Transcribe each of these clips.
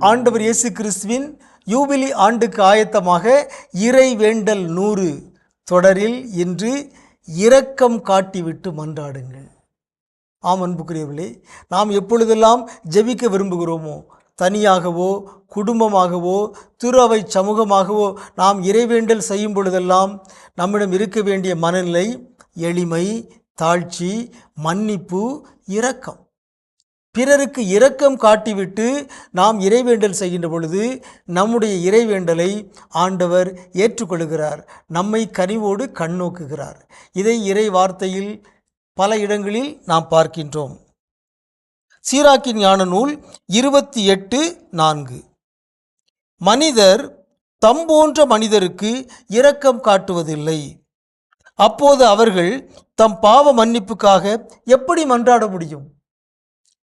ஆண்டவர் இயேசு கிறிஸ்துவின் யூபிலி ஆண்டுக்கு ஆயத்தமாக இறை வேண்டல் 100 தொடரில் இன்று இரக்கம் காட்டிவிட்டு மன்றாடுங்கள். ஆம் அன்புக்குரியவர்களே, நாம் எப்பொழுதெல்லாம் ஜெபிக்க விரும்புகிறோமோ, தனியாகவோ குடும்பமாகவோ திரு அவை சமூகமாகவோ நாம் இறைவேண்டல் செய்யும் பொழுதெல்லாம் நம்மிடம் இருக்க வேண்டிய மனநிலை எளிமை, தாழ்ச்சி, மன்னிப்பு, இரக்கம். பிறருக்கு இரக்கம் காட்டிவிட்டு நாம் இறைவேண்டல் செய்கின்ற பொழுது நம்முடைய இறைவேண்டலை ஆண்டவர் ஏற்றுக்கொள்கிறார், நம்மை கனிவோடு கண்ணோக்குகிறார். இதை இறை வார்த்தையில் பல இடங்களில் நாம் பார்க்கின்றோம். சீராக்கின் ஞான நூல் 28:4 மனிதர் தம்போன்ற மனிதருக்கு இரக்கம் காட்டுவதில்லை, அப்போது அவர்கள் தம் பாவ மன்னிப்புக்காக எப்படி மன்றாட முடியும்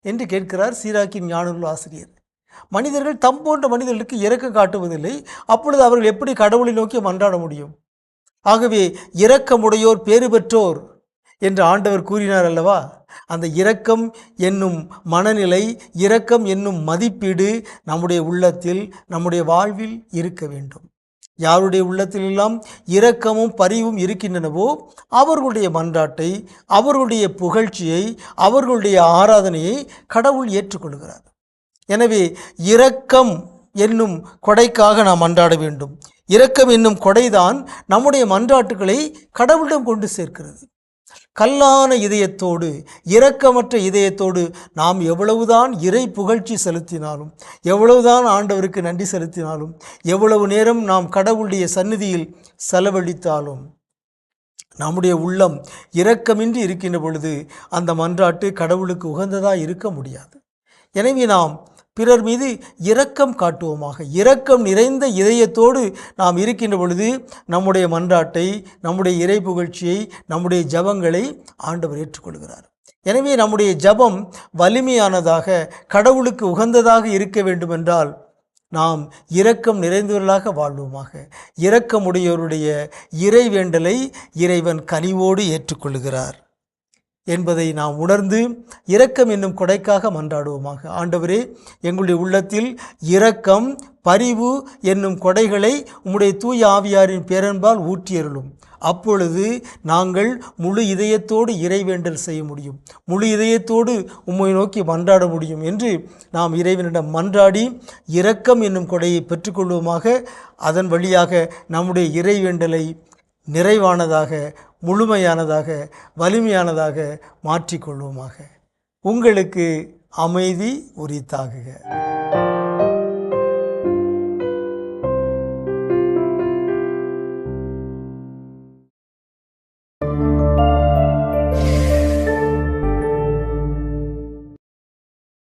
என்று கேட்கிறார் சீராக்கின் ஞான நூல் ஆசிரியர். மனிதர்கள் தம்போன்ற மனிதர்களுக்கு இரக்கம் காட்டுவதில்லை, அப்பொழுது அவர்கள் எப்படி கடவுளை நோக்கி மன்றாட முடியும்? ஆகவே இரக்கமுடையோர் பேறு பெற்றோர் என்று ஆண்டவர் கூறினார் அல்லவா? அந்த இரக்கம் என்னும் மனநிலை, இரக்கம் என்னும் மதிப்பீடு நம்முடைய உள்ளத்தில், நம்முடைய வாழ்வில் இருக்க வேண்டும். யாருடைய உள்ளத்திலெல்லாம் இரக்கமும் பரிவும் இருக்கின்றனவோ அவர்களுடைய மன்றாட்டை, அவர்களுடைய புகழ்ச்சியை, அவர்களுடைய ஆராதனையை கடவுள் ஏற்றுக்கொள்கிறார். எனவே இரக்கம் என்னும் கொடைக்காக நாம் மன்றாட வேண்டும். இரக்கம் என்னும் கொடைதான் நம்முடைய மன்றாட்டுகளை கடவுளிடம் கொண்டு சேர்க்கிறது. கல்லான இதயத்தோடு, இரக்கமற்ற இதயத்தோடு நாம் எவ்வளவுதான் இறை புகழ்ச்சி செலுத்தினாலும், எவ்வளவுதான் ஆண்டவருக்கு நன்றி செலுத்தினாலும், எவ்வளவு நேரம் நாம் கடவுளுடைய சந்நிதியில் செலவழித்தாலும் நம்முடைய உள்ளம் இரக்கமின்றி இருக்கின்ற பொழுது அந்த மன்றாட்டு கடவுளுக்கு உகந்ததாக இருக்க முடியாது. எனவே நாம் பிறர் மீது இரக்கம் காட்டுவோமாக. இரக்கம் நிறைந்த இதயத்தோடு நாம் இருக்கின்ற பொழுது நம்முடைய மன்றாட்டை, நம்முடைய இறை புகழ்ச்சியை, நம்முடைய ஜபங்களை ஆண்டவர் ஏற்றுக்கொள்கிறார். எனவே நம்முடைய ஜபம் வலிமையானதாக, கடவுளுக்கு உகந்ததாக இருக்க வேண்டுமென்றால் நாம் இரக்கம் நிறைந்தவர்களாக வாழ்வோமாக. இரக்கமுடையோருடைய இறை வேண்டலை இறைவன் கனிவோடு ஏற்றுக்கொள்கிறார் என்பதை நாம் உணர்ந்து இரக்கம் என்னும் கொடைக்காக மன்றாடுவோமாக. ஆண்டவரே, எங்களுடைய உள்ளத்தில் இரக்கம், பரிவு என்னும் கொடைகளை உம்முடைய தூய ஆவியாரின் பேரன்பால் ஊற்றியருளும். அப்பொழுது நாங்கள் முழு இதயத்தோடு இறைவேண்டல் செய்ய முடியும், முழு இதயத்தோடு உம்மை நோக்கி மன்றாட முடியும் என்று நாம் இறைவனிடம் மன்றாடி இரக்கம் என்னும் கொடையை பெற்றுக்கொள்வோமாக. அதன் வழியாக நம்முடைய இறைவேண்டலை நிறைவானதாக, முழுமையானதாக, வலிமையானதாக மாற்றிக்கொள்வோமாக. உங்களுக்கு அமைதி உரித்தாகுக.